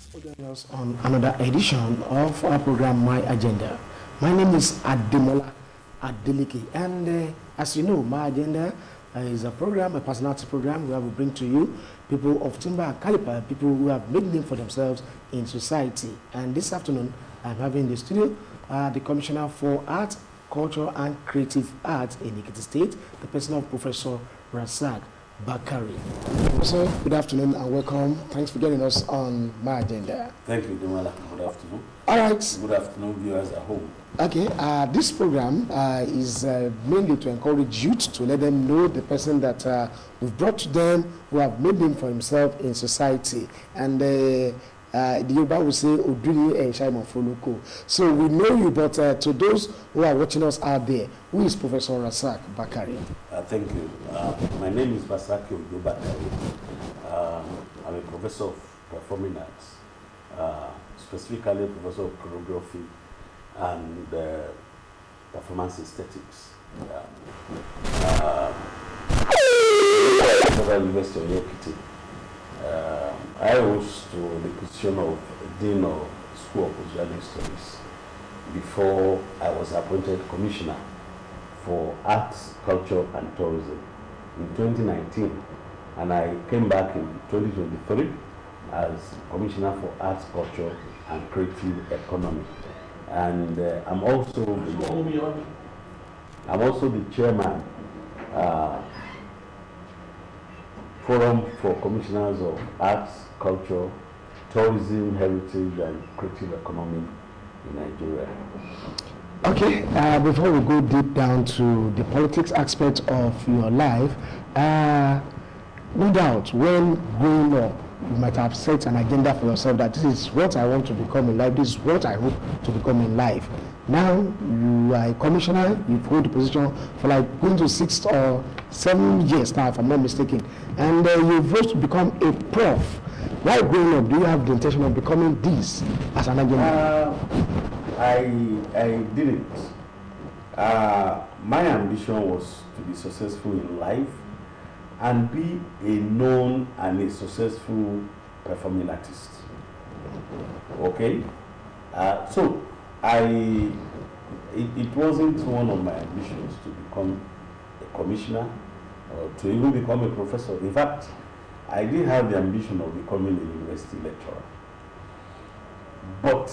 Thanks for joining us on another edition of our program, My Agenda. My name is Ademola Adeleke, and as you know, My Agenda is a program, a personality program where we bring to you people of timber and caliber, people who have made name for themselves in society. And this afternoon, I'm having in the studio the Commissioner for Art, Culture and Creative Arts in Ekiti State, the person of Professor Razak Bakare. Professor, good afternoon and welcome. Thanks for joining us on My Agenda. Thank you, Demala. Good afternoon. All right. Good afternoon, viewers at home. Okay, this program is mainly to encourage youth to let them know the person that we've brought to them who have made name for himself in society. And the Yoruba will say, Oduni and Shaimon Foloko. So we know you, but to those who are watching us out there, who is Professor Razak Bakare? Thank you. My name is Basaki Ojo Bakare. I'm a professor of performing arts, specifically a professor of choreography and performance aesthetics. University of Ekiti. I rose to the position of Dean of School of Postgraduate Studies before I was appointed Commissioner for Arts, Culture and Tourism in 2019, and I came back in 2023 as Commissioner for Arts, Culture and Creative Economy. And I'm also the chairman Forum for Commissioners of Arts, Culture, Tourism, Heritage and Creative Economy in Nigeria. Okay, before we go deep down to the politics aspect of your life, no doubt when growing up, you might have set an agenda for yourself that this is what I want to become in life, this is what I hope to become in life. Now, you are a commissioner, you've held the position for like going to 6 or 7 years now, if I'm not mistaken, and you've rose to become a prof. While growing up, do you have the intention of becoming this as an agenda? I didn't. My ambition was to be successful in life and be a known and a successful performing artist. Okay? So it wasn't one of my ambitions to become a commissioner or to even become a professor. In fact, I did have the ambition of becoming a university lecturer. But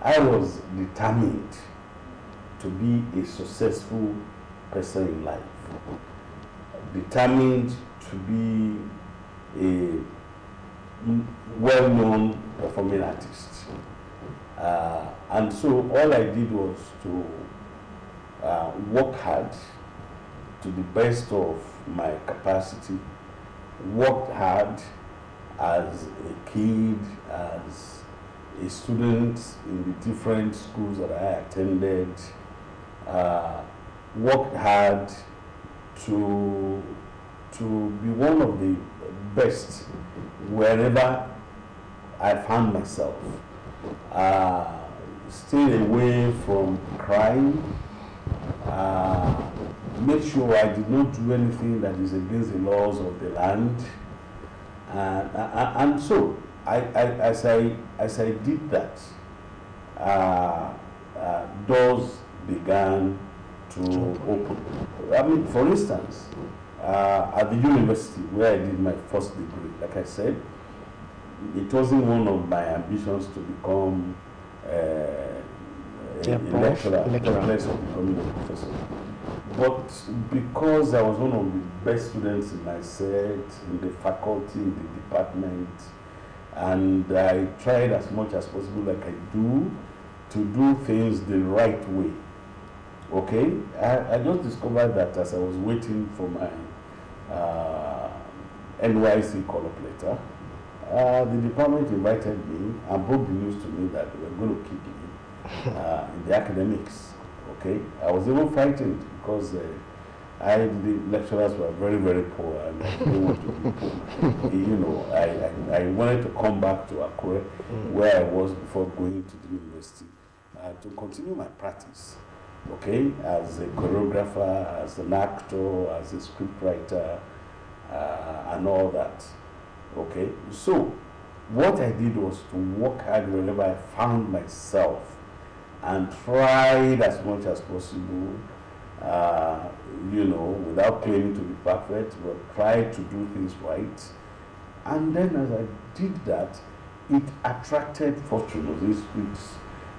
I was determined to be a successful person in life, determined to be a well-known performing artist. And so all I did was to work hard to the best of my capacity, worked hard as a kid, as a student in the different schools that I attended, worked hard to be one of the best wherever I found myself. Stay away from crime, make sure I did not do anything that is against the laws of the land, and so as I did that, doors began to open. I mean, for instance, at the university where I did my first degree, like I said, it wasn't one of my ambitions to become a lecturer, less of becoming a professor. But because I was one of the best students in my set, in the faculty, in the department, and I tried as much as possible, like I do, to do things the right way. Okay? I just discovered that as I was waiting for my NYC call-up letter, the department invited me and broke the news to me that they were going to keep me in the academics. Okay? I was even frightened because the lecturers were very, very poor and I didn't want to be poor. You know, I wanted to come back to Akure, where I was before going to the university, to continue my practice. Okay? As a choreographer, as an actor, as a scriptwriter, and all that. Okay? So, what I did was to work hard wherever I found myself and tried as much as possible, without claiming to be perfect, but tried to do things right. And then as I did that, it attracted fortune. It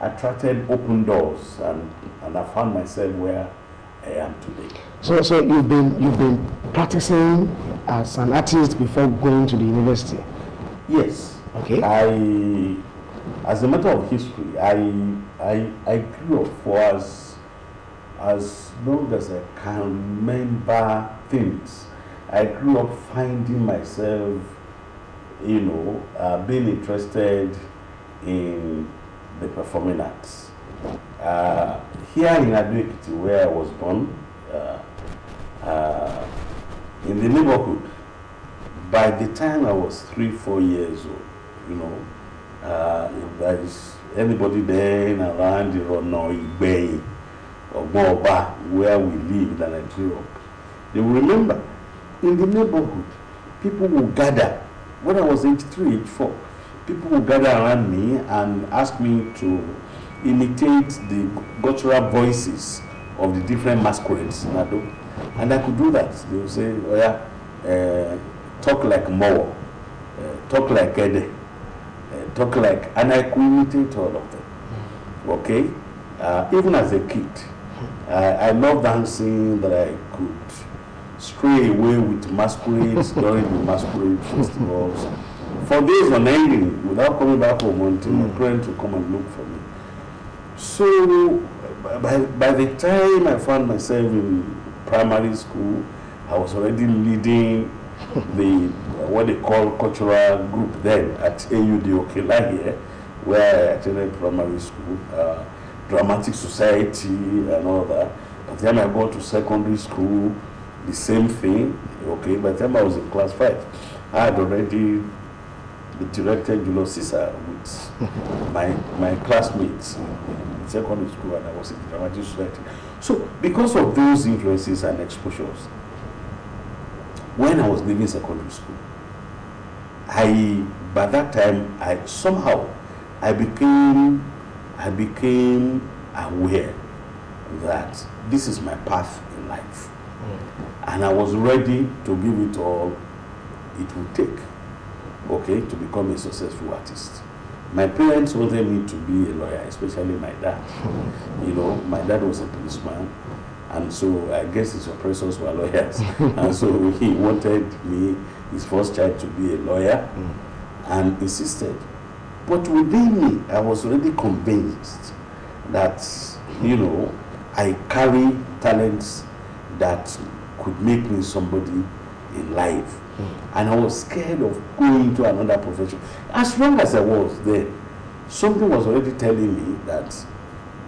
attracted open doors, and I found myself where I am today. So you've been practicing as an artist before going to the university? Yes. Okay. As a matter of history, I grew up for as long as I can remember things. I grew up finding myself, being interested in the performing arts. Here in Ekiti, where I was born, in the neighborhood, by the time I was 3-4 years old, if there is anybody there around the Rono, Igbe, or Boba, where we lived and I grew up, they will remember in the neighborhood, people will gather. When I was age 3, age 4, people will gather around me and ask me to imitate the guttural voices of the different masquerades in Ado. And I could do that. They would say, oh yeah, talk like Mo, talk like Ede, talk like, and I could imitate all of them. Okay? Even as a kid, I love dancing, that I could stray away with masquerades during the masquerade festivals. For days on ending, without coming back home until my parents would come and look for me. So, by the time I found myself in primary school, I was already leading the what they call cultural group then at AUD Okela here, where I attended primary school, dramatic society and all that. By the time I got to secondary school, the same thing. Okay, by the time I was in class 5, I had already directed Julius Caesar with my classmates in secondary school, and I was in the dramatic society. So because of those influences and exposures, when I was leaving secondary school, by that time I became aware that this is my path in life, and I was ready to give it all it would take, okay, to become a successful artist. My parents wanted me to be a lawyer, especially my dad. My dad was a policeman, and so I guess his oppressors were lawyers. And so he wanted me, his first child, to be a lawyer, and insisted. But within me, I was already convinced that, I carry talents that could make me somebody in life. And I was scared of going into another profession. As long as I was there, something was already telling me that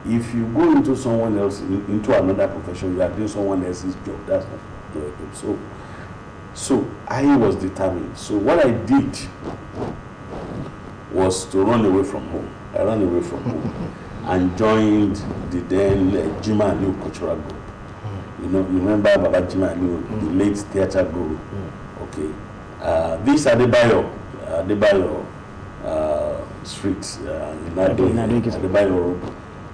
if you go into someone else, into another profession, you are doing someone else's job. That's not your job. So I was determined. So what I did was to run away from home. I ran away from home and joined the then Jima Aliu Cultural Group. You remember Baba Jima Aliu, the late theatre group. Okay. This Adebayo Street in Adebayo Road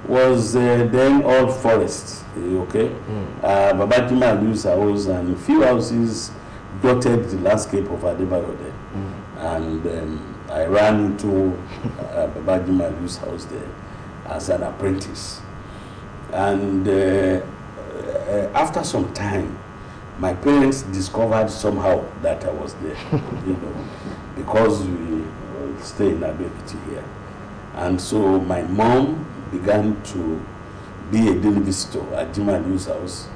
was then all forest. Okay. Baba Jima Aliu's house and a few houses dotted the landscape of Adebayo there. And I ran into Baba Jima Aliu's house there as an apprentice. And after some time, my parents discovered somehow that I was there, because we stay in Ekiti here. And so my mom began to be a daily visitor at Jima Aliu's house,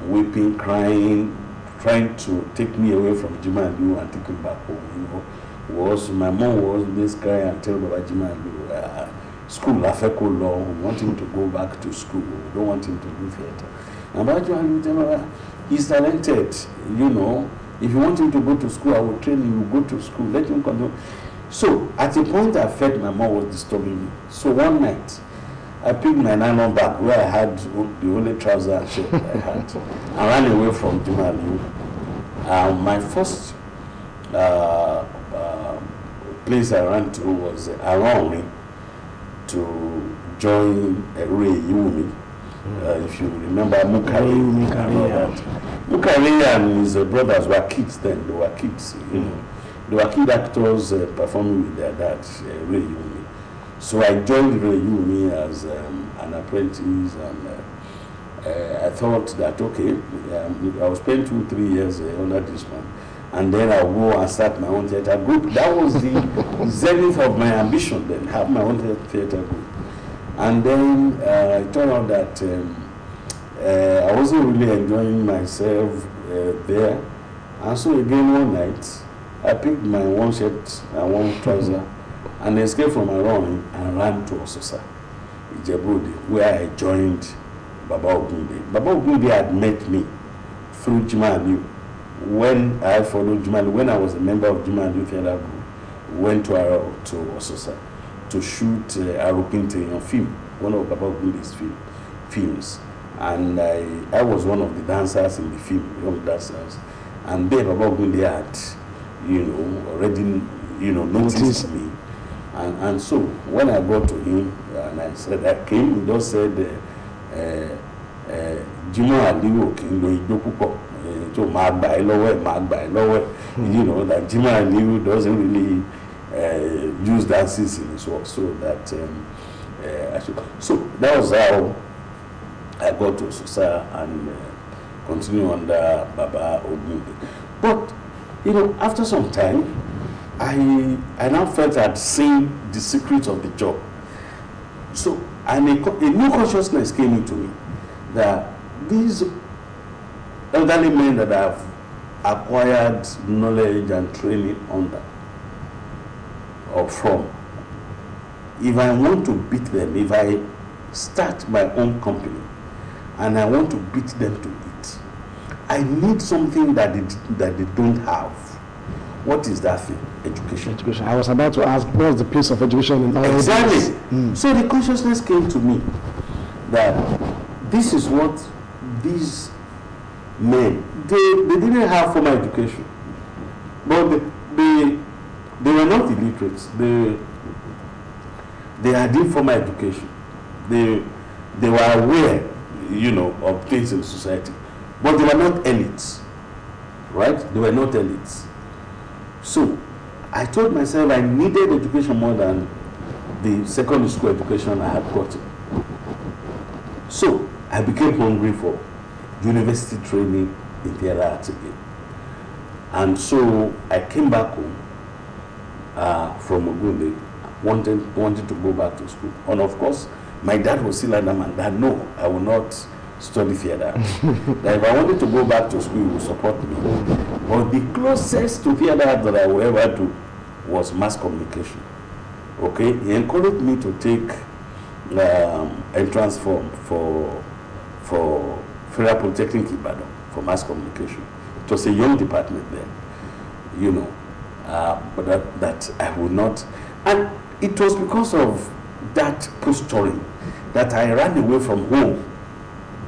weeping, crying, trying to take me away from Jima Aliu and take me back home. My mom was this cry and tell Baba Jima Aliu, school Afeko law, we want him to go back to school, we don't want him to do theater. And Baba Jima Aliu tell her, he's talented, if you want him to go to school, I will train him, you go to school, let him continue. So at a point I felt my mom was disturbing me. So one night, I picked my nylon bag where I had the only trouser and shirt I had, and ran away from Jima Aliu. My first place I ran to was Aronli to join Ray Yumi. If you remember Mukare and his brothers were kids then. They were kids, you know. They were kid actors performing with their dad, Ray Yumi. So I joined Ray Yumi as an apprentice, and I thought that, okay, I will spend 2-3 years under this man, and then I'll go and start my own theater group. That was the zenith of my ambition then, have my own theater group. And then it turned out that I wasn't really enjoying myself there. And so again one night, I picked my one shirt and one trouser and escaped from my running and ran to Ososa, Ijebu-Ode, where I joined Baba Ogunde. Baba Ogunde had met me through Jimani. When I followed Jimani, when I was a member of Jimani Theatre Group, went to Ososa to shoot Arupinte on film, one of Baba Ogunde's films. And I was one of the dancers in the film, young dancers. And there Baba Ogunde had, already, noticed me. And so when I got to him and I said, I came, he just said, Jimo Aliwo kì í lo ijó púpọ̀, tó máa gbà ẹ́ lọ́wọ́, that Jimo Aliwo doesn't really use dances in his work, so that so that was how I got to Sosa and continue under Baba Ogunde. But after some time, I now felt I'd seen the secret of the job. So a new consciousness came into me that these elderly men that I've acquired knowledge and training under or from, if I want to beat them, if I start my own company and I want to beat them to it, I need something that they don't have. What is that thing? Education. I was about to ask, what's the place of education in all exactly. So the consciousness came to me that this is what these men, they didn't have formal education, but they were not illiterates. They had informal education. They were aware, of things in society, but they were not elites, right? They were not elites. So I told myself I needed education more than the secondary school education I had gotten. So I became hungry for university training in theatre arts again. And so I came back home from Ogunde, wanted to go back to school. And of course, my dad was still adamant that no, I will not study theatre. That if I wanted to go back to school, he would support me. But the closest to theatre that I will ever do was mass communication. Okay, he encouraged me to take entrance form for Federal Polytechnic Ibadan for mass communication. It was a young department then, but that I would not. And it was because of that posturing that I ran away from home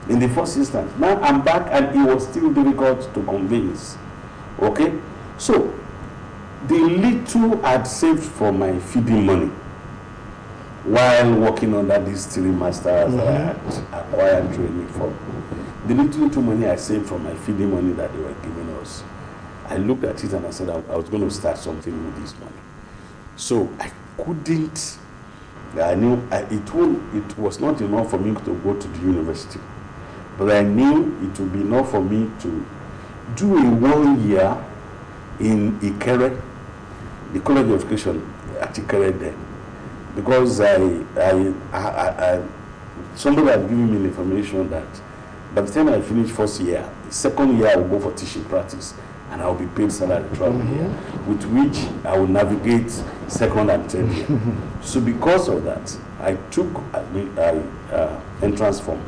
in the first instance. Now I'm back and it was still difficult to convince. Okay, so the little I'd saved for my feeding money while working under these 3 masters that I had acquired training from, the little money I saved from my feeding money that they were giving us, I looked at it and I said I was going to start something with this money. So I couldn't, I knew it was not enough for me to go to the university, but I knew it would be enough for me to do a 1 year in Ikere, the College of Education at Ikere then, because somebody had given me the information that by the time I finish first year, second year I will go for teaching practice and I will be paid salary throughout the year, with which I will navigate second and third year. So because of that, I took entrance form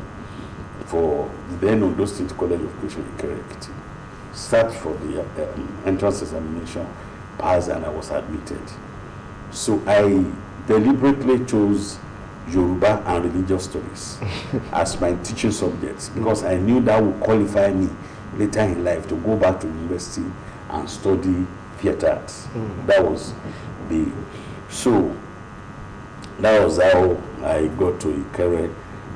for the then Ondo State College of Education in Ekiti. Sat for the entrance examination, passed, and I was admitted. So I deliberately chose Yoruba and religious studies as my teaching subjects because I knew that would qualify me later in life to go back to university and study theatre arts. That was day. So that was how I got to Ikere,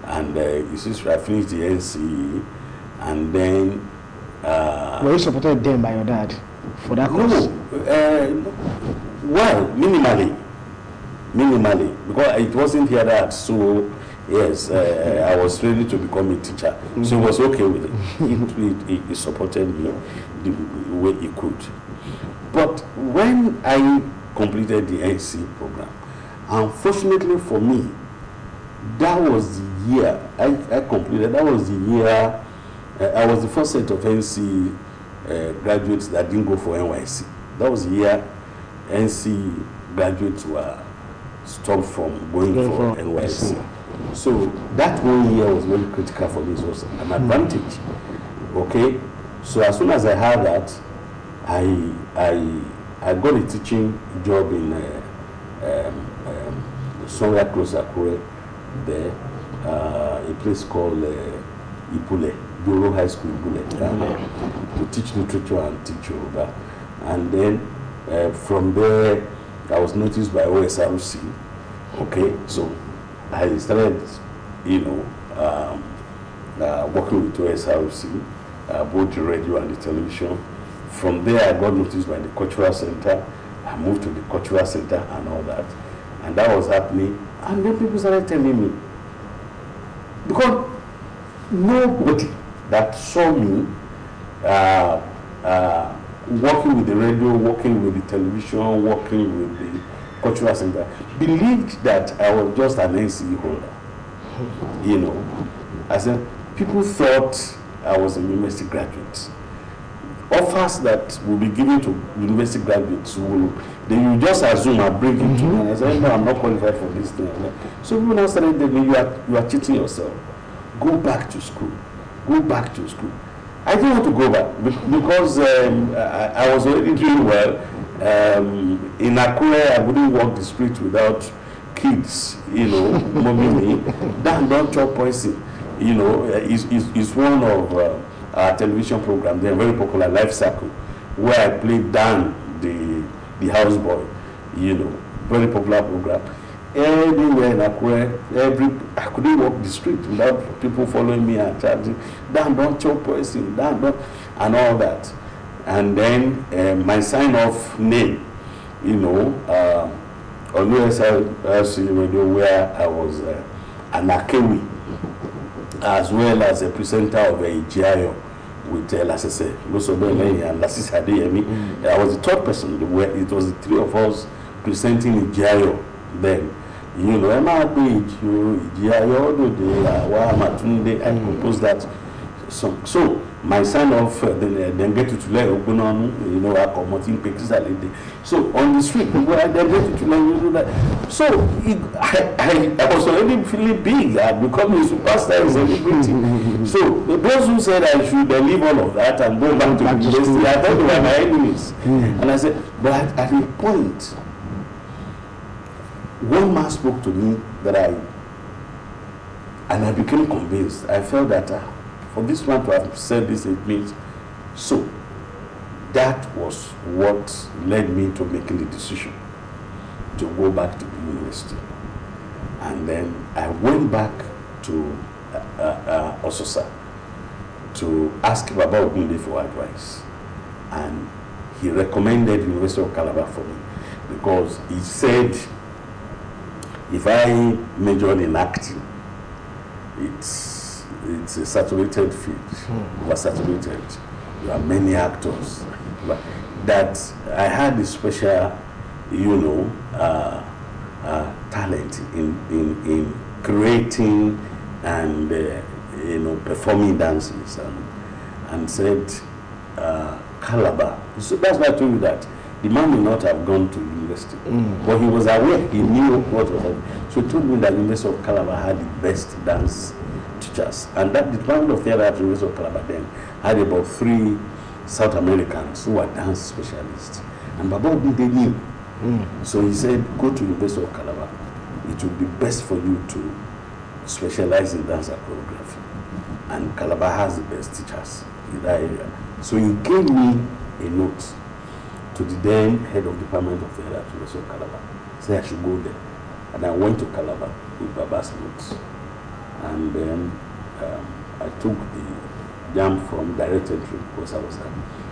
and you see, I finished the NCE, and then. Were you supported then by your dad for that course? No, well, minimally, because it wasn't here that, so yes, I was ready to become a teacher, so he was okay with it. He supported me the way he could. But when I completed the NC program, unfortunately for me, that was the year I completed. That was the year I was the first set of NC graduates that didn't go for NYC. That was the year NC graduates were stopped from going for NYC. So that 1 year was very critical for me. It was an advantage. Okay, so as soon as I had that, I got a teaching job in somewhere close to Akure, there, a place called Ipule, Bureau High School Ipule, to teach literature and teach Yoruba. And then from there, I was noticed by OSRC. Okay, so I started, working with OSRC, both the radio and the television. From there, I got noticed by the Cultural Center. I moved to the Cultural Center and all that. And that was happening. And then people started telling me, because nobody that saw me working with the radio, working with the television, working with the Cultural Center, believed that I was just an NCE holder. I said, people thought I was a university graduate. Offers that will be given to university graduates they will just assume I bring it to me. And I said, no, I'm not qualified for this thing. So people now started telling me, you are cheating yourself. Go back to school. Go back to school. I didn't want to go back because I was already doing well. In Akure, I wouldn't walk the street without kids, mobbing me. Dan, don't chop poison. It's one of our television programs. They're very popular, Life Circle, where I played Dan, the houseboy. Very popular program. Anywhere in Akure, I couldn't walk the street without people following me and charging, Dan, don't chop poison, Dan, don't, and all that. And then my sign-off name, on USLC Radio, where I was an Akewi, as well as a presenter of a GIO with Lasese, Losobele and Lasisi Adeyemi. I was the third person, where it was the three of us presenting a GIO then. Emma Page, GIO, I composed that song. So my son of then get to learn I promoting pictures. So on the street, then get to learn that. So I was already feeling big. I become a superstar in celebrity. So those who said I should leave all of that and go back to university, I thought they were my enemies. And I said, but at a point, one man spoke to me that I became convinced. I felt that for this man to have said this, it means so. That was what led me to making the decision to go back to the university. And then I went back to Ososa to ask Baba Ogunde for advice. And he recommended the University of Calabar for me because he said, if I majored in acting, it's a saturated field, oversaturated. There are many actors. But that I had a special, talent in creating and performing dances, and said Calabar. So that's why I told you that the man may not have gone to university, but he was aware, he knew what was happening. So he told me that the University of Calabar had the best dance teachers, and that the Department of Theatre at the University of Calabar then had about 3 South Americans who were dance specialists. And Baba Ogunde they knew. So he said, go to the University of Calabar. It will be best for you to specialize in dance and choreography. And Calabar has the best teachers in that area. So he gave me a note to the then head of department of the University of Calabar. Said I should go there. And I went to Calabar with Baba's notes. And then I took the jam from direct entry because I was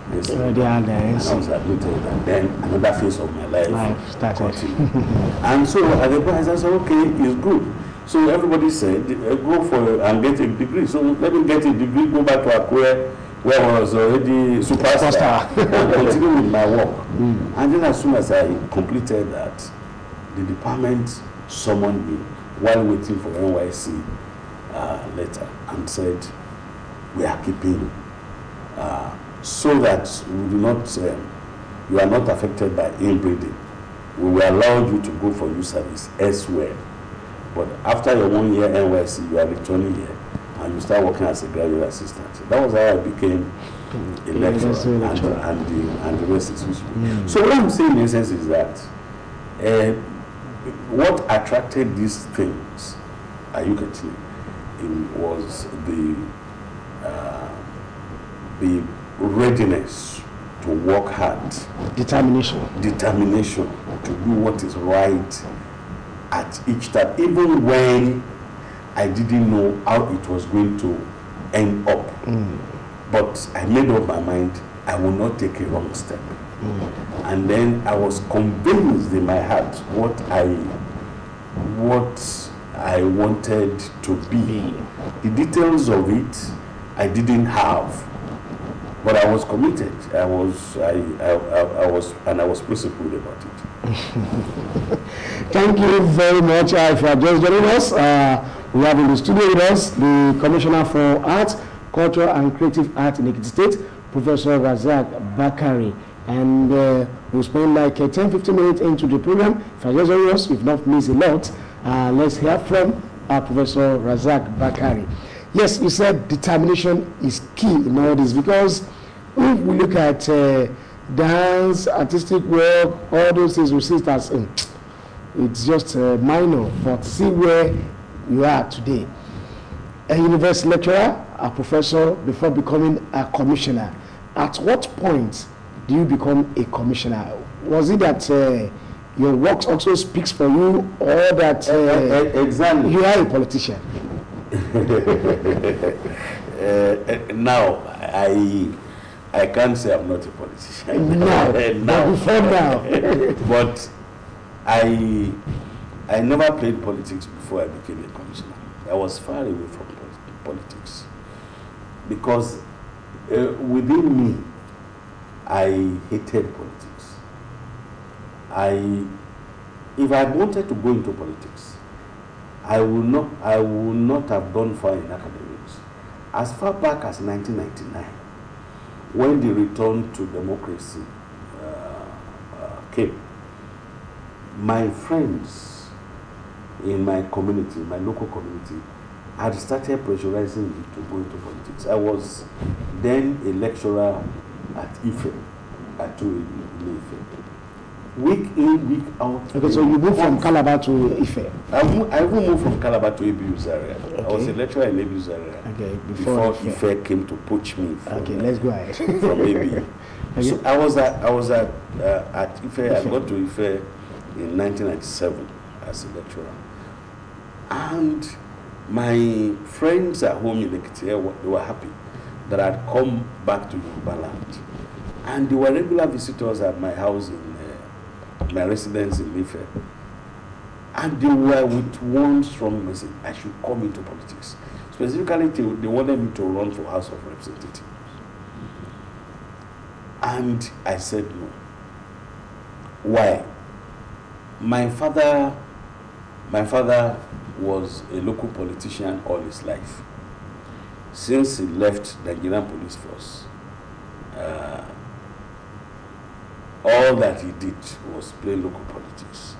and I was admitted, and then another phase of my life started. And so at the point I said, okay, it's good. So everybody said, go for and get a degree. So let me get a degree, go back to Akure, where I was already superstar, and continue with my work. And then as soon as I completed that, the department summoned me while waiting for NYC letter and said, we are keeping you. So that we do not, you are not affected by inbreeding. We will allow you to go for youth service elsewhere. But after your 1 year NYC, you are returning here and you start working as a graduate assistant. That was how I became a lecturer, and the rest is history. So what I'm saying in essence is that what attracted these things at Ekiti was the readiness to work hard, determination to do what is right at each time, even when I didn't know how it was going to end up. But I made up my mind I will not take a wrong step. And then I was convinced in my heart what I wanted to be. The details of it I didn't have, but I was committed. I was principled about it. Thank you very much. If you are just joining us, we have in the studio with us the Commissioner for Arts, Culture and Creative Art in Ekiti State, Professor Razak Bakare. And we'll spend like 10-15 minutes into the program. If you are just joining us, you've not missed a lot. Let's hear from Professor Razak Bakare. Yes, you said determination is key in all this, because if we look at dance, artistic work, all those things, we see it as it's just minor, but see where you are today. A university lecturer, a professor, before becoming a commissioner. At what point do you become a commissioner? Was it that your work also speaks for you, or that exactly you are a politician? Now, I can't say I'm not a politician. Now. Before now. But I never played politics before I became a commissioner. I was far away from politics because within me, I hated politics. If I wanted to go into politics, I would not have gone far in academics. As far back as 1999, when the return to democracy came, my friends in my community, my local community, had started pressurizing me to go into politics. I was then a lecturer at Ife, at in Ife. Week in, week out. Okay, so you moved from Calabar to Ife? I moved from Calabar to Abu Zaria. Okay. I was a lecturer in Abu Zaria. Okay, before Ife came to poach me. Okay, let's go ahead. From Abu. Okay. So I was at Ife. I got to Ife in 1997 as a lecturer. And my friends at home in Ekiti, they were happy that I'd come back to Yoruba land. And they were regular visitors at my house in my residence in Ife. And they were with one strong message: I should come into politics. Specifically, they wanted me to run for House of Representatives. And I said no. Why? My father was a local politician all his life. Since he left the Nigerian Police Force, all that he did was play local politics.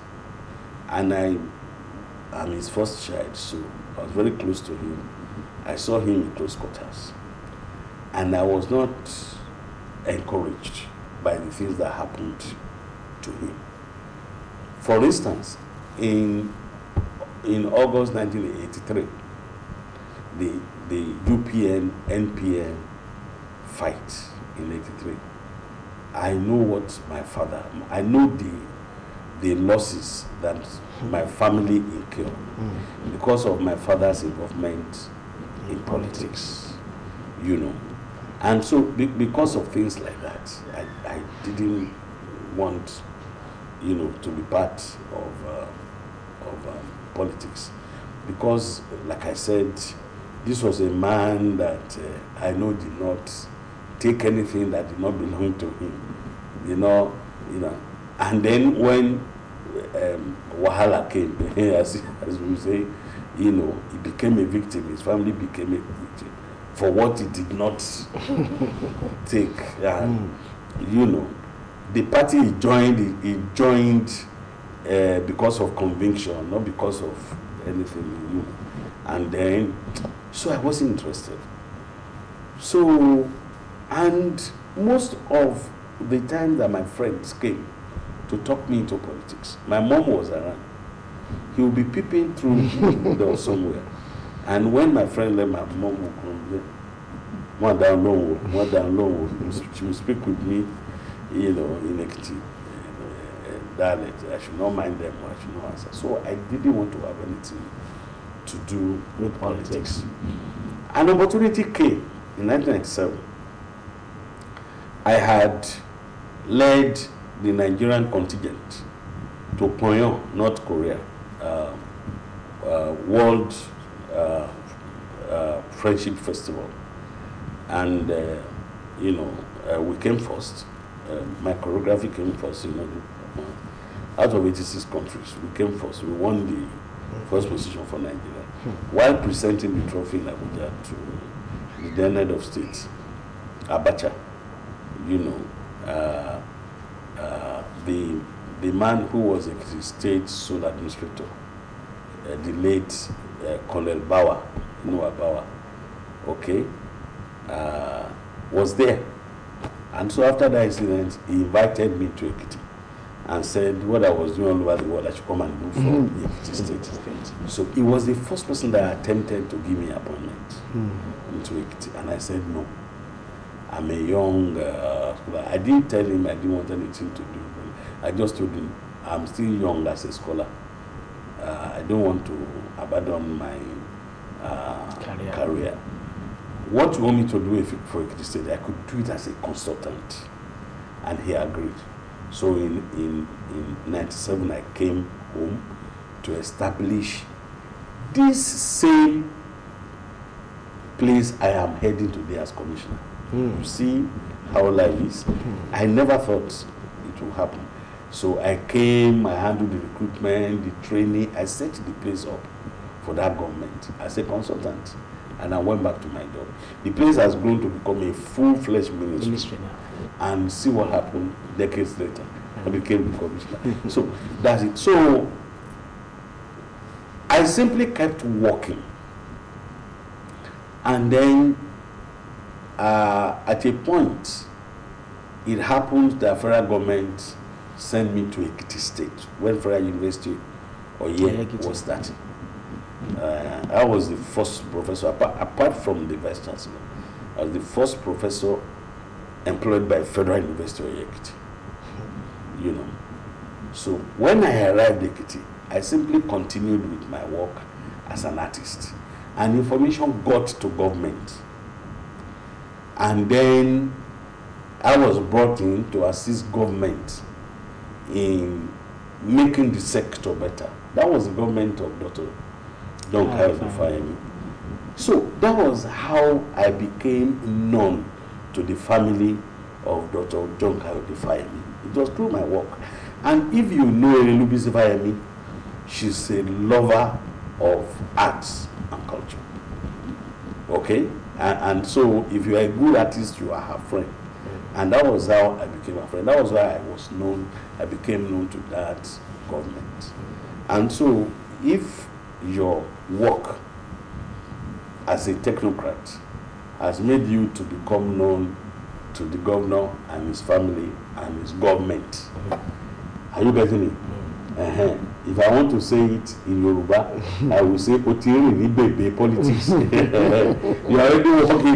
And I'm his first child, so I was very close to him. I saw him in close quarters. And I was not encouraged by the things that happened to him. For instance, in August 1983, the UPN-NPN fight in 83. I know what my father, I know the losses that my family incurred because of my father's involvement in politics, you know. And so because of things like that, I didn't want, you know, to be part of politics. Because, like I said, this was a man that I know did not take anything that did not belong to him, you know. And then when Wahala came, as we say, you know, he became a victim. His family became a victim for what he did not take. You know, the party he joined because of conviction, not because of anything, you know. And then, so I wasn't interested. So, and most of the time that my friends came to talk me into politics, my mom was around. He would be peeping through the door somewhere. And when my friend left, my mom would come, more down low. She would speak with me, you know, in Ekiti dialect. I should not mind them, I should not answer. So I didn't want to have anything to do with politics. An opportunity came in 1997. I had led the Nigerian contingent to Pyongyang, North Korea, World Friendship Festival. And, you know, we came first. My choreography came first, you know. Out of 86 countries, we came first. We won the first position for Nigeria. While presenting the trophy in Abuja to the then head of state, Abacha, you know, the man who was a state sole administrator, the late Colonel Bauer, Noah Bauer, okay, was there. And so after that incident, he invited me to Ekiti and said what I was doing all over the world, I should come and do for Ekiti State. So he was the first person that attempted to give me an appointment into Ekiti. And I said, no, I'm a young, I didn't tell him I didn't want anything to do. I just told him, I'm still young as a scholar. I don't want to abandon my career. What you want me to do for Ekiti State, I could do it as a consultant. And he agreed. So in 97, I came home to establish this same place I am heading today as commissioner. You see how life is. I never thought it would happen. So I came, I handled the recruitment, the training, I set the place up for that government as a consultant. And I went back to my job. The place has grown to become a full-fledged ministry. And see what happened decades later. I became the commissioner. So that's it. So I simply kept working. And then at a point, it happened that federal government sent me to Ekiti State when Federal University was starting. I was the first professor, apart from the vice chancellor, I was the first professor employed by Federal University of Ekiti. You know. So when I arrived at Ekiti, I simply continued with my work as an artist. And information got to government. And then I was brought in to assist government in making the sector better. That was the government of Dr. John Kayode. So that was how I became known to the family of Dr. John Kayode. It was through my work. And if you know Elubisi Fayemi, she's a lover of arts and culture. Okay? And so if you are a good artist, you are her friend. And that was how I became a friend. That was why I became known to that government. And so if your work as a technocrat has made you to become known to the governor and his family and his government, are you getting it? If if I want to say it in Yoruba, I will say Otiri Bebe politics. You are already working in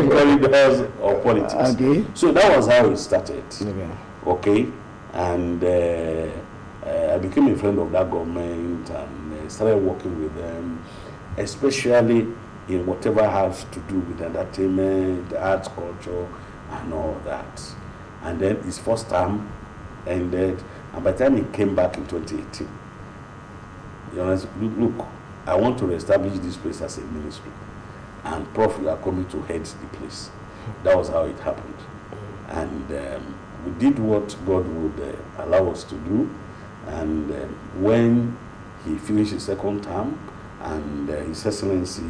corridors of politics. Okay. So that was how it started. Okay. And I became a friend of that government and started working with them, especially in whatever has to do with entertainment, arts, culture, and all that. And then his first term ended, and by the time he came back in 2018, you know, look, I want to reestablish this place as a ministry, and Prof, you are coming to head the place. That was how it happened. And we did what God would allow us to do, and when he finished his second term, and His Excellency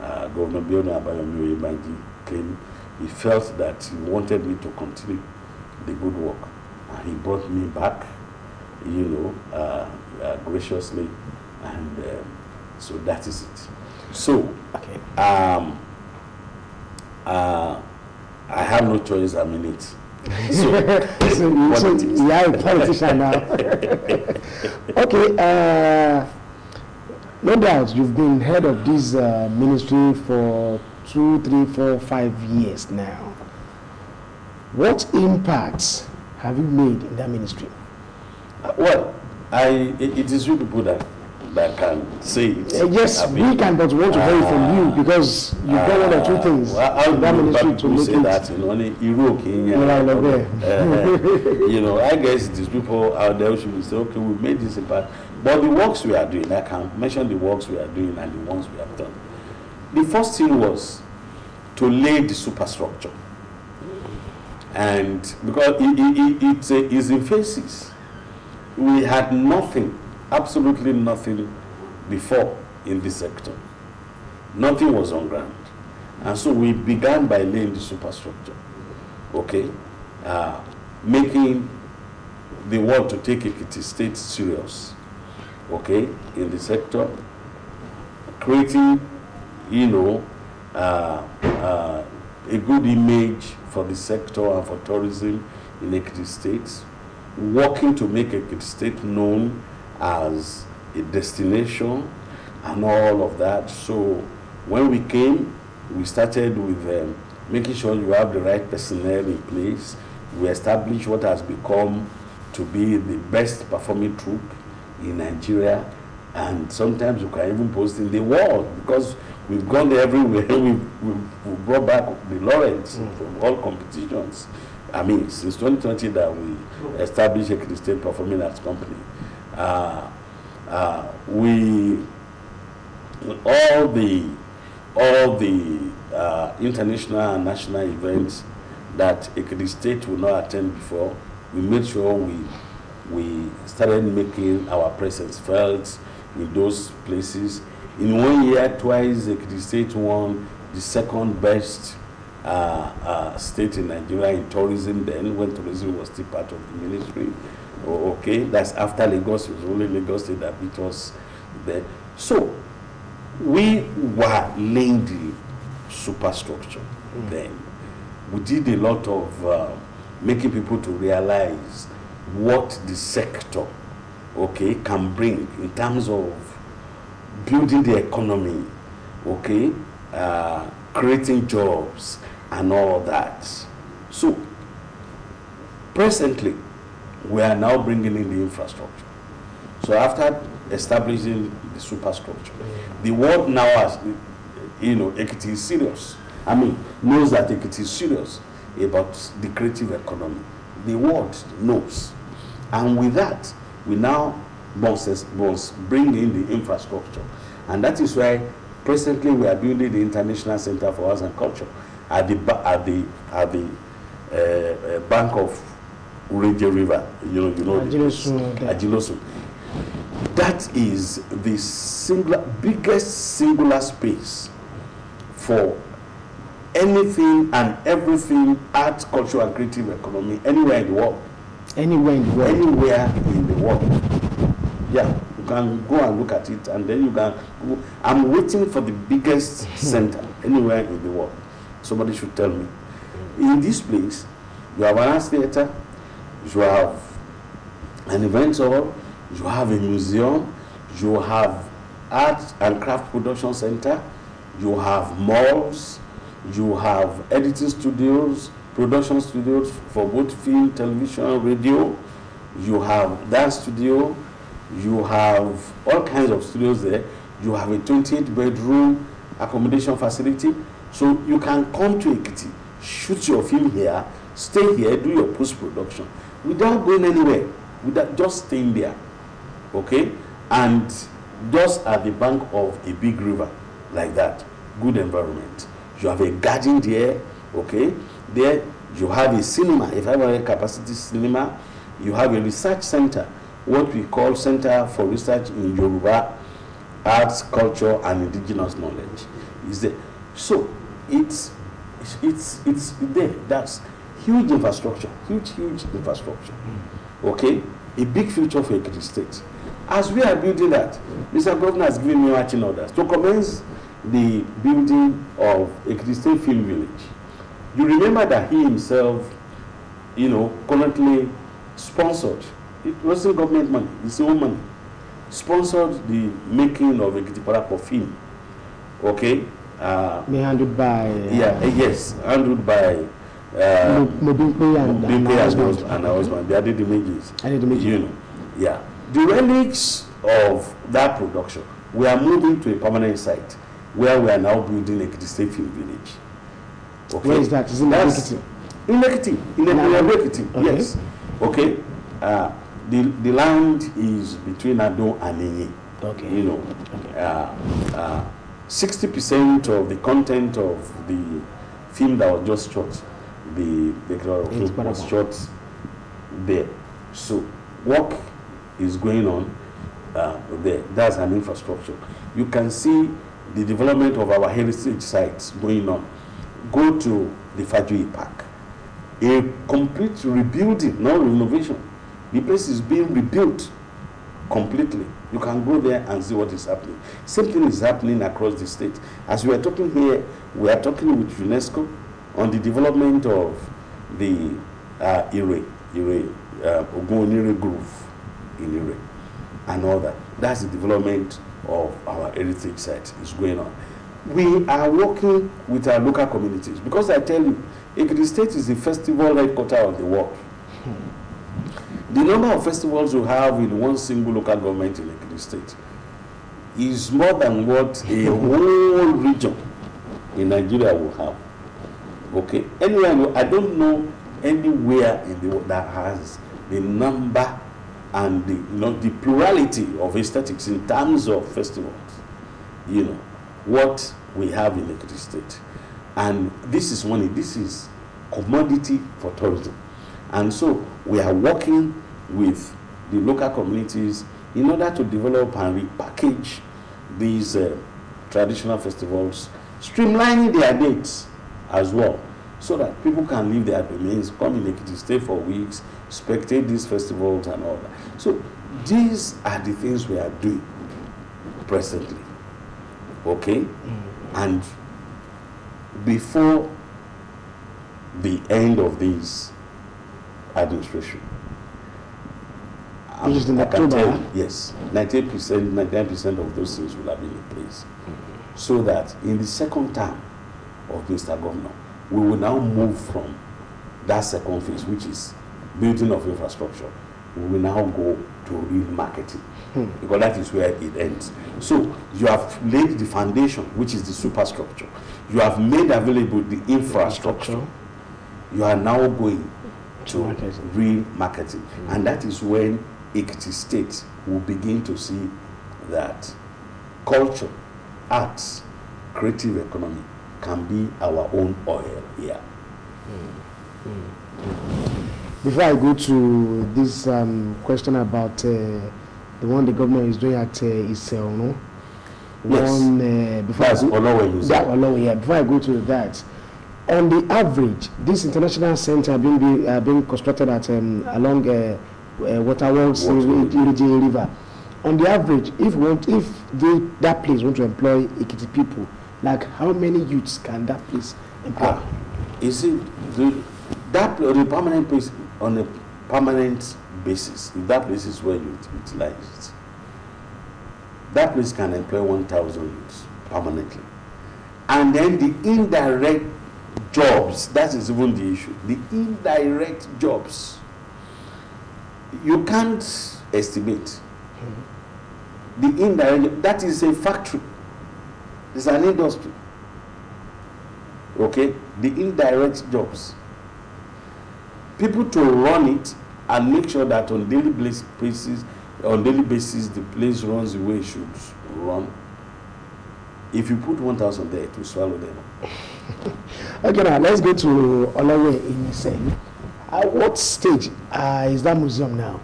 Governor Biona Abayomi Oyebanji came, he felt that he wanted me to continue the good work, and he brought me back, you know, graciously, and so that is it. So, okay. I have no choice. I'm in it. So you are a politician now. Okay. No doubt you've been head of this ministry for 2, 3, 4, 5 years now. What impacts have you made in that ministry? Well, it is you people that can say it. Yes, we can, but we want to hear it from you, because you've done one or two things in that ministry to make say it. That, you know, I guess it is people out there who should be saying, okay, we made this impact. But the works we are doing, I can mention the works we are doing and the ones we have done. The first thing was to lay the superstructure. And because it is in phases. We had nothing, absolutely nothing before in this sector. Nothing was on ground. And so we began by laying the superstructure, okay? Making the world to take Ekiti State serious, okay, in the sector, creating, you know, a good image for the sector and for tourism in Ekiti State, working to make Ekiti State known as a destination and all of that. So when we came, we started with making sure you have the right personnel in place. We established what has become to be the best performing troupe in Nigeria, and sometimes you can even post in the world, because we've gone everywhere. We've brought back the laureates from all competitions. I mean, since 2020 that we established Ekiti State Performing Arts Company. We all the international and national events that Ekiti State will not attend before, we made sure we started making our presence felt in those places. In 1 year, twice Ekiti State won the second best state in Nigeria in tourism then, when tourism was still part of the ministry. Okay, that's after Lagos. It was only Lagos State that beat us there. So we were laying the superstructure then. We did a lot of making people to realize what the sector, okay, can bring in terms of building the economy, okay, creating jobs and all that. So presently, we are now bringing in the infrastructure. So after establishing the superstructure, the world now has, you know, Ekiti is serious. I mean, knows that Ekiti is serious about the creative economy. The world knows. And with that, we now must bring in the infrastructure. And that is why presently we are building the International Center for Arts and Culture at the bank of Ureje River, you know Ajilosun. That is the biggest singular space for anything and everything art, culture, and creative economy anywhere in the world. Anywhere in the world. Anywhere in the world. Yeah, you can go and look at it, and then you can go. I'm waiting for the biggest center anywhere in the world. Somebody should tell me. In this place, you have an art theater, you have an event hall, you have a museum, you have art and craft production center, you have malls, you have editing studios, production studios for both film, television, radio, you have dance studio, you have all kinds of studios there, you have a 28-bedroom accommodation facility, so you can come to Ekiti, shoot your film here, stay here, do your post-production without going anywhere, without just staying there, okay? And just at the bank of a big river like that, good environment. You have a garden there, okay? There you have a cinema, a 500 capacity cinema. You have a research center, what we call Center for Research in Yoruba Arts, Culture, and Indigenous Knowledge. Is there? So it's there. That's huge infrastructure, huge infrastructure. Okay, a big future for Ekiti State. As we are building that, Mr. Governor has given me marching orders to commence the building of Ekiti State Film Village. You remember that he himself, currently sponsored. It wasn't government money; it's his own money. Sponsored the making of Ekiti Parapor film. Okay. Handled by handled by Mobimpe and her husband. They did the images. The relics of that production, we are moving to a permanent site where we are now building Ekiti State Film Village. Okay. Where is that? Is it in Ekiti? In Ekiti, in Ekiti, okay. Yes. Okay. The land is between Ado and Inye. Okay. 60% of the content of the film that was just shot, was shot there. So work is going on there. That's an infrastructure. You can see the development of our heritage sites going on. Go to the Fajui Park. A complete rebuilding, not renovation. The place is being rebuilt completely. You can go there and see what is happening. Same thing is happening across the state. As we are talking here, we are talking with UNESCO on the development of the Ogunonire Grove in Ire and all that. That's the development of our heritage site is going on. We are working with our local communities because I tell you, Ekiti State is the festival headquarters of the world. The number of festivals you have in one single local government in Ekiti State is more than what a whole region in Nigeria will have. Okay? Anyway, I don't know anywhere in the world that has the number and the plurality of aesthetics in terms of festivals. What we have in Ekiti State. And this is money, this is commodity for tourism. And so we are working with the local communities in order to develop and repackage these traditional festivals, streamlining their dates as well, so that people can leave their domains, come in Ekiti, stay for weeks, spectate these festivals and all that. So these are the things we are doing presently. Okay? Mm-hmm. And before the end of this administration, I can tell you, yes, 99% of those things will have been in place. Mm-hmm. So that in the second term of Mr. Governor, we will now move from that second phase, which is building of infrastructure. We will now go to real marketing, because that is where it ends. So you have laid the foundation, which is the superstructure. You have made available the infrastructure. You are now going to real marketing. And that is when Ekiti State will begin to see that culture, arts, creative economy can be our own oil here. Before I go to this question about the one the government is doing at Isel, no? Yes. Before I go to that, on the average, this international center being constructed at along Waterworks Iriji River. On the average, if that place want to employ Ekiti people, like how many youths can that place employ? The permanent place on a permanent basis, if that place is well utilized, that place can employ 1,000 youths permanently. And then the indirect jobs, that is even the issue. The indirect jobs, you can't estimate. The indirect, that is a factory. It's an industry. Okay? The indirect jobs. People to run it and make sure that on daily basis, the place runs the way it should run. If you put 1,000 there, it will swallow them. Okay, now let's go to Olawe in Ise. At what stage is that museum now?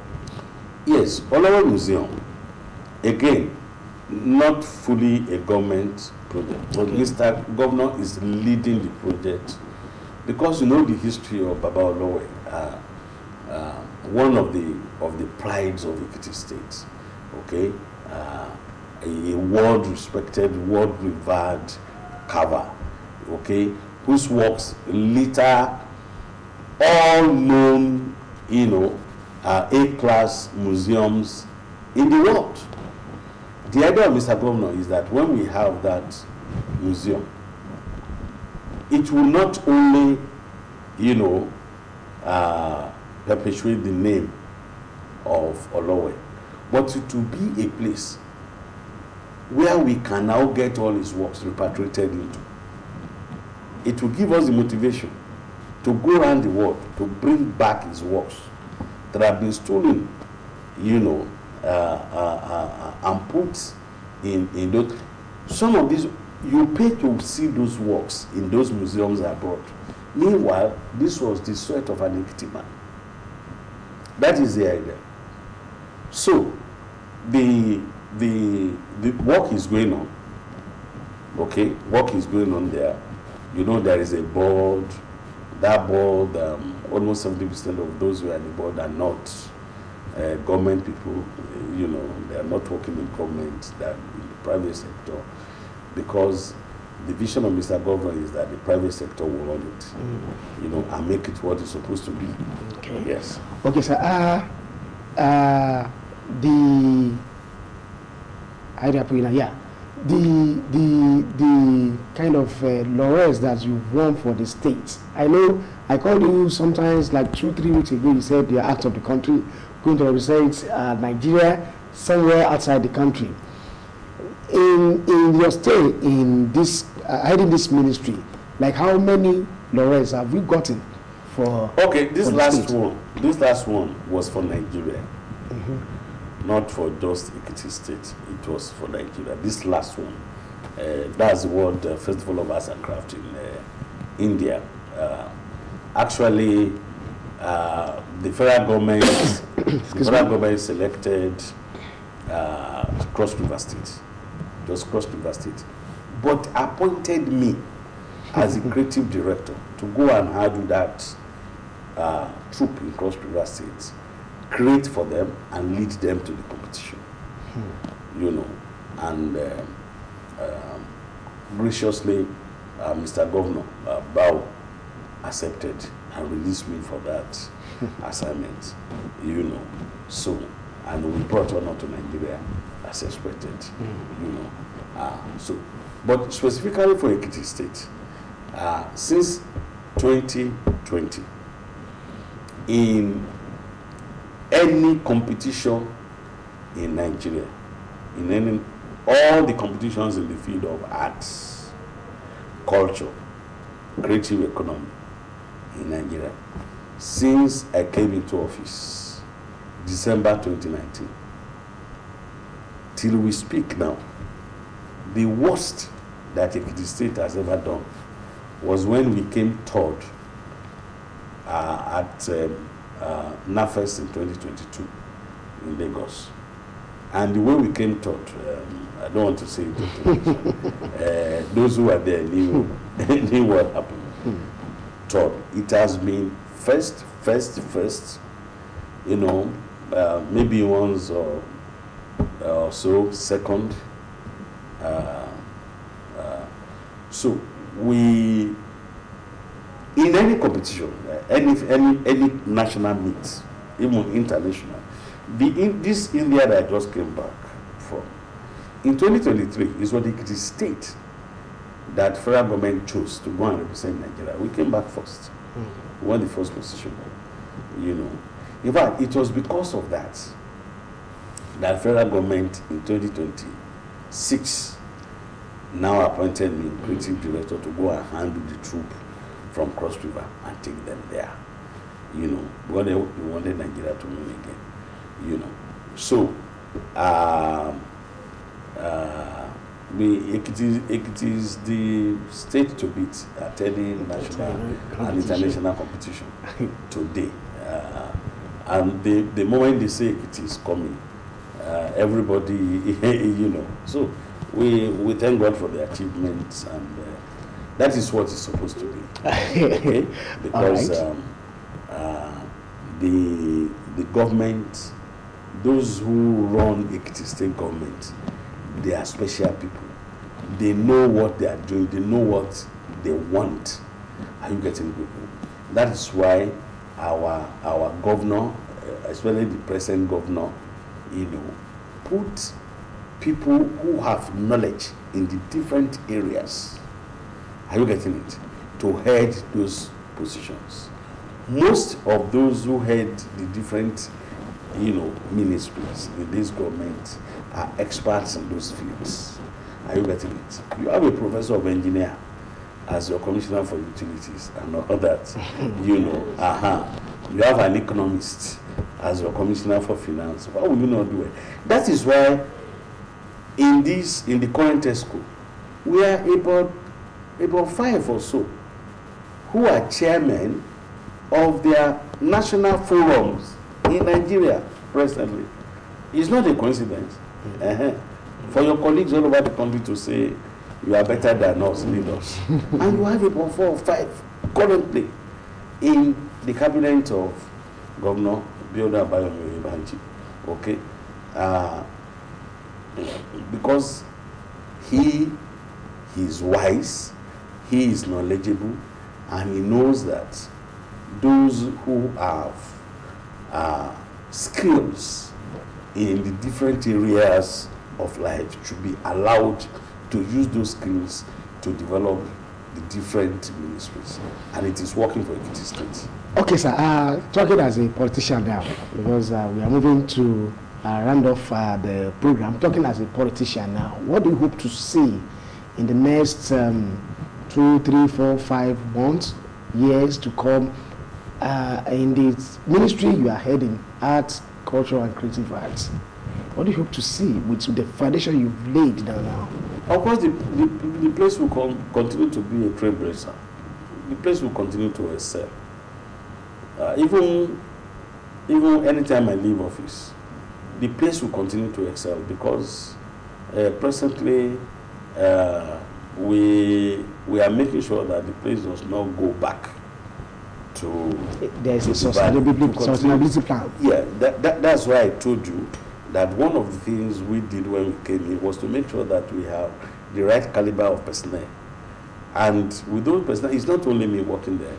Yes, Olawe Museum, again, not fully a government project, but Mr. Governor is leading the project because you know the history of Baba Olawe. One of the prides of Ekiti State, okay, a world-respected, world-revered carver, okay, whose works later all known, A-class museums in the world. The idea of Mr. Governor is that when we have that museum, it will not only, perpetuate the name of Olawe, but it will be a place where we can now get all his works repatriated into. It will give us the motivation to go around the world to bring back his works that have been stolen, and put in those. Some of these, you pay to see those works in those museums abroad. Meanwhile, this was the sweat of an Ekiti man. That is the idea. So, the work is going on. Okay, work is going on there. There is a board. That board, almost 70% of those who are on the board are not government people. They are not working in government. They are in the private sector, because the vision of Mr. Governor is that the private sector will run it, and make it what it's supposed to be. Okay. Yes. Okay, sir. The kind of laurels that you won for the state. I know I called you sometimes like 2-3 weeks ago. You said you're out of the country, going to represent Nigeria somewhere outside the country. In your stay in this heading this ministry, like how many laurels have we gotten for? Okay, this last state? one was for Nigeria, not for just Ekiti State. It was for Nigeria. This last one, that's the World Festival of Arts and Craft in India. Actually, the federal government selected Cross River State. Just Cross River State, but appointed me as the creative director to go and handle that troop in Cross River State, create for them and lead them to the competition. And graciously, Mr. Governor Bao accepted and released me for that assignment. So, and we brought honor to Nigeria as expected. But specifically for Ekiti State, since 2020, in any competition in Nigeria, all the competitions in the field of arts, culture, creative economy in Nigeria, since I came into office, December 2019, till we speak now, the worst that Ekiti State has ever done was when we came third at NAFES in 2022 in Lagos. And the way we came third, I don't want to say it. Those who were there knew what happened. Third, it has been first, maybe once or so, second. So we, in any competition, any national meet even international. This India that I just came back from, in 2023, is what Ekiti state that federal government chose to go and represent Nigeria. We came back first. We won the first position. In fact, it was because of that federal government in 2026 now appointed me creative director to go and handle the troop from Cross River and take them there. Because they wanted Nigeria to win again. So, Ekiti is the state to beat at any national and international competition today. And the moment they say Ekiti is coming, everybody, So we thank God for the achievements, and that is what it's supposed to be. Okay? Because the government, those who run Ekiti state government, they are special people. They know what they are doing. They know what they want. Are you getting people? That is why our governor, especially the present governor, put people who have knowledge in the different areas. Are you getting it? To head those positions. Most of those who head the different, ministries in this government are experts in those fields. Are you getting it? You have a professor of engineer as your commissioner for utilities and all that. You have an economist as your commissioner for finance. Why will you not do it? That is why in the current ESCO, we are about 5 or so who are chairmen of their national forums in Nigeria presently. It's not a coincidence. For your colleagues all over the country to say you are better than us, lead us. And you have about 4 or 5 currently in the cabinet of Governor Bioda Abayomi. Okay? Because he is wise, he is knowledgeable, and he knows that those who have skills in the different areas of life should be allowed to use those skills to develop the different ministries. And it is working for Ekiti State. Okay, sir. Talking as a politician now, because we are moving to round off the program. Talking as a politician now, what do you hope to see in the next 2, 3, 4, 5 months, years to come in the ministry you are heading, arts, culture, and creative arts? What do you hope to see with the foundation you've laid down now? Of course, the place will continue to be a trailblazer. The place will continue to excel. Even anytime I leave office, the place will continue to excel because presently we are making sure that the place does not go back to. There is a sustainability plan. Yeah, that's why I told you that one of the things we did when we came in was to make sure that we have the right caliber of personnel. And with those personnel, it's not only me working there.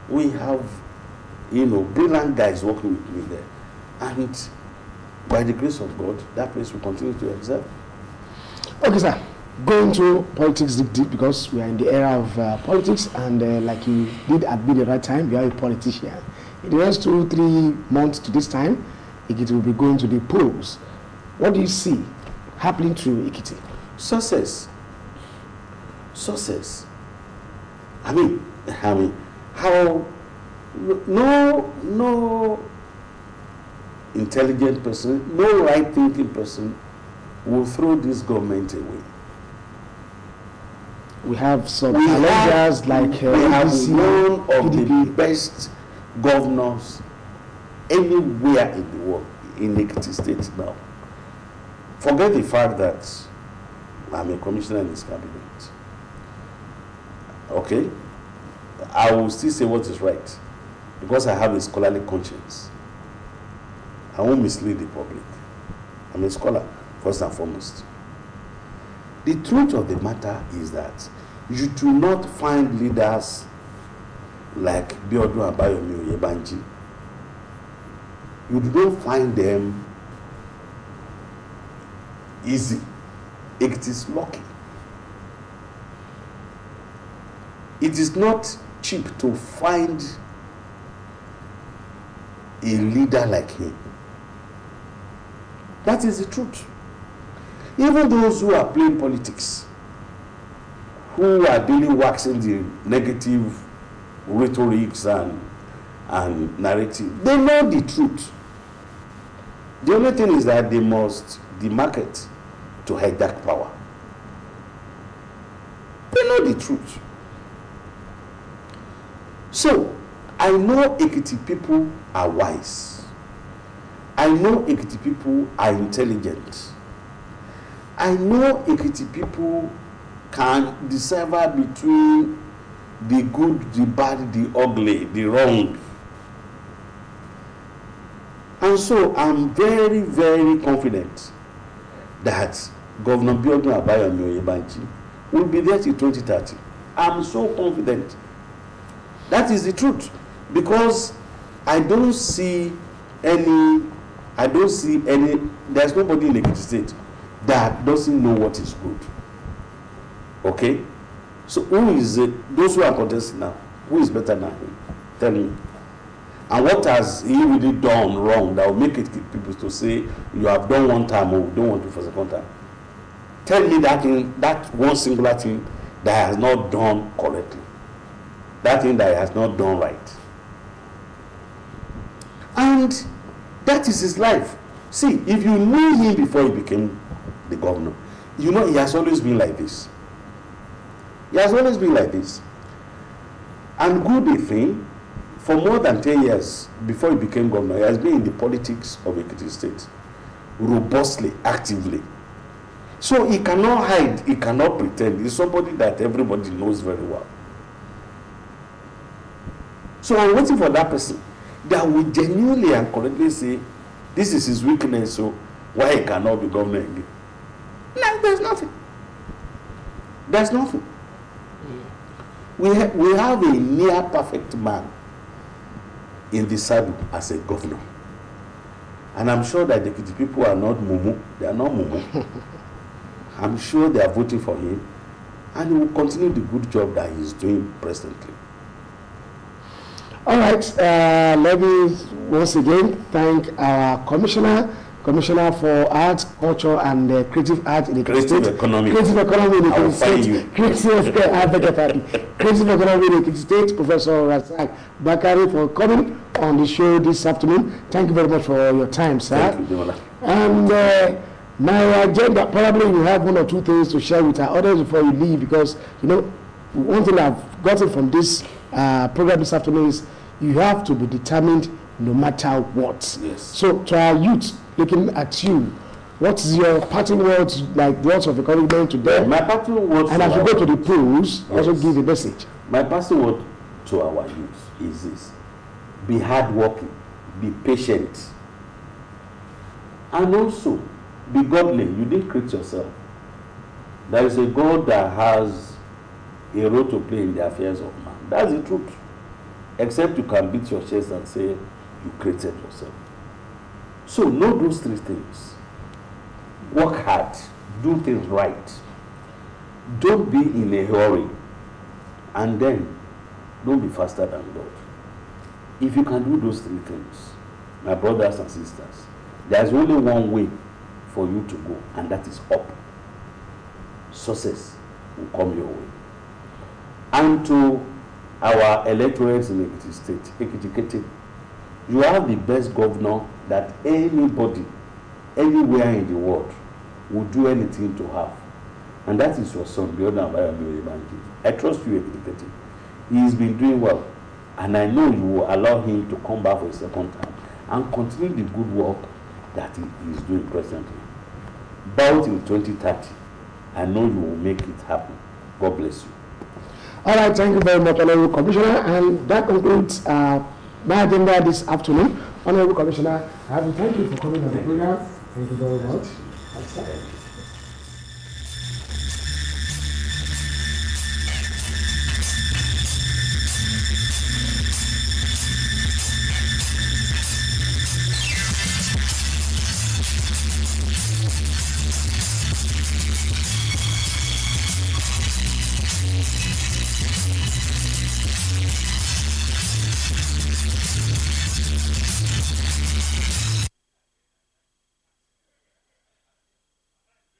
We have, brilliant guys working with me there. And by the grace of God, that place will continue to excel. Okay, sir. Going to politics deep because we are in the era of politics, and like you did at the right time, you are a politician. In the next 2-3 months to this time, Ekiti will be going to the polls. What do you see happening to Ekiti? Success. I mean, how no intelligent person, no right-thinking person will throw this government away. We have some challenges like we have one of the best governors anywhere in the world in Ekiti State now. Forget the fact that I'm a commissioner in his cabinet. Okay? I will still say what is right because I have a scholarly conscience. I won't mislead the public. I'm a scholar, first and foremost. The truth of the matter is that you do not find leaders like Biodu Abayomi Oyebanji you do not find them easy. It is lucky. It is not cheap to find a leader like him. That is the truth. Even those who are playing politics, who are daily waxing the negative rhetorics and narrative, they know the truth. The only thing is that they must demarket to hijack power. They know the truth. So, I know Ekiti people are wise. I know Ekiti people are intelligent. I know Ekiti people can decipher between the good, the bad, the ugly, the wrong. And so I'm very, very confident that Governor Biodun Abayomi Oyebanji will be there till 2030. I'm so confident. That is the truth. Because I don't see any, there's nobody in Ekiti State that doesn't know what is good. Okay? So who is it? Those who are contesting now, who is better than him? Tell me. And what has he really done wrong that will make it people to say, you have done one time or don't want to for second time? Tell me that thing, that one singular thing that has not done correctly. That thing that has not done right. And that is his life. See, if you knew him before he became the governor, you know he has always been like this. He has always been like this. And good thing, for more than 10 years before he became governor, he has been in the politics of Ekiti State, robustly, actively. So he cannot hide, he cannot pretend. He's somebody that everybody knows very well. So I'm waiting for that person that will genuinely and correctly say, this is his weakness, so why he cannot be governor again? No, there's nothing. There's nothing. We have a near perfect man in the saddle as a governor. And I'm sure that the Ekiti people are not mumu. They are not mumu. I'm sure they are voting for him. And he will continue the good job that he's doing presently. All right. Let me once again thank our commissioner for art, culture, and creative art in the Creative economy. Creative economy in the Ekiti State. Creative economy in the Ekiti State, Professor Razak Bakare, for coming on the show this afternoon. Thank you very much for your time, sir. Thank you, Demola. And my agenda, probably you have one or two things to share with our audience before you leave, because one thing I've gotten from this program this afternoon is you have to be determined no matter what. Yes. So to our youth looking at you, what's your parting words, like words of encouragement to them? My parting words, and as we go to the polls, yes, also give a message. My parting word to our youth is this: be hardworking, be patient, and also be godly. You didn't create yourself. There is a God that has a role to play in the affairs of man. That's the truth. Except you can beat your chest and say you created yourself. So know those three things. Work hard, do things right. Don't be in a hurry, and then don't be faster than God. If you can do those three things, my brothers and sisters, there's only one way for you to go, and that is up. Success will come your way. And to our electorates in Ekiti State, Ekiti, you are the best governor that anybody, anywhere in the world, would do anything to have. And that is your son, Biodun Abayomi Oyebanji. I trust you, Ekiti. He has been doing well. And I know you will allow him to come back for a second time and continue the good work that he is doing presently. Bout in 2030, I know you will make it happen. God bless you. All right, thank you very much, Honorable Commissioner. And that concludes my agenda this afternoon. Honorable Commissioner, I have to thank you for coming on the program. Thank you very much.